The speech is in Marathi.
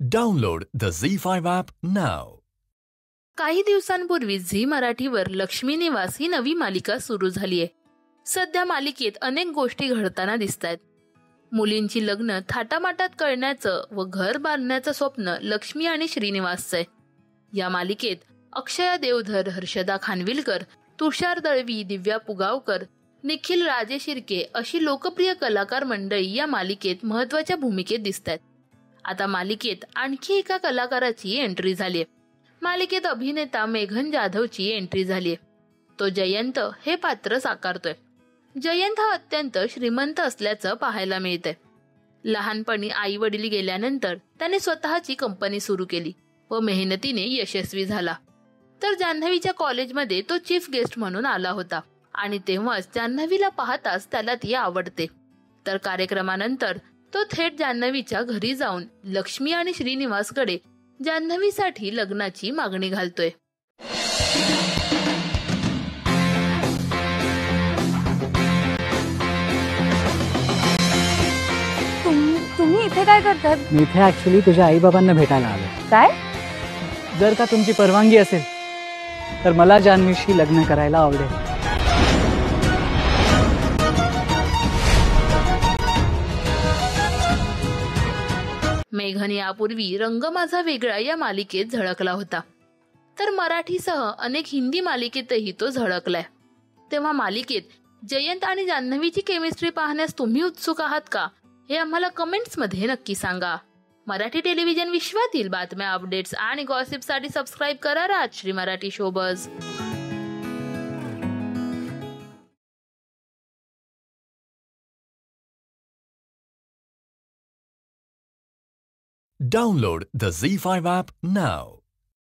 Download the Z5 app now. काही दिवसांपूर्वी झी मराठीवर लक्ष्मी निवास ही नवी मालिका सुरू झाली आहे. सध्या मालिकेत अनेक गोष्टी घडताना दिसतायत. मुलींची लग्न थाटामाटात करण्याचं व घर बांधण्याचं स्वप्न लक्ष्मी आणि श्रीनिवासचं आहे. या मालिकेत अक्षया देवधर, हर्षदा खानविलकर, तुषार दळवी, दिव्या पुगावकर, निखिल राजे शिर्के अशी लोकप्रिय कलाकार मंडळी या मालिकेत महत्वाच्या भूमिकेत दिसतात. आता मालिकेत आणखी एका कलाकाराची एंट्री झालीय. मालिकेत अभिनेता मेघन जाधवची एंट्री झालीय. तो जयंत हे पात्र साकारतोय. जयंत हा अत्यंत श्रीमंत असल्याचं पाहायला मिळतंय. लहानपणी आई वडील गेल्यानंतर त्याने स्वतःची कंपनी सुरू केली व मेहनतीने यशस्वी झाला. तर जान्हवीच्या कॉलेजमध्ये तो चीफ गेस्ट म्हणून आला होता आणि तेव्हाच जान्हवीला पाहताच त्याला ती आवडते. तर कार्यक्रमानंतर तो थेट जान्हवीच्या घरी जाऊन लक्ष्मी आणि श्रीनिवासकडे जान्हवीसाठी लग्नाची मागणी घालतोय. तुम्ही इथे काय करताय? मी इथे ऍक्च्युली तुझ्या आई बाबांना भेटायला आलो. काय? जर का तुमची परवानगी असेल तर मला जान्हवीशी लग्न करायला आवडेल. मेघन यापूर्वी रंग माझा वेगळा या मालिकेत झळकला होता. तर मराठीसह अनेक हिंदी मालिकेतही तो झळकलाय. तेव्हा मालिकेत जयंत आणि जान्हवीची केमिस्ट्री पाहण्यास तुम्ही उत्सुक आहात का? हे आम्हाला कमेंट्स मध्ये नक्की सांगा. मराठी टेलिव्हिजन विश्वातील बातम्या, अपडेट्स आणि गॉसिपसाठी सबस्क्राईब करा Rajshri Marathi showbiz. Download the Z5 app now.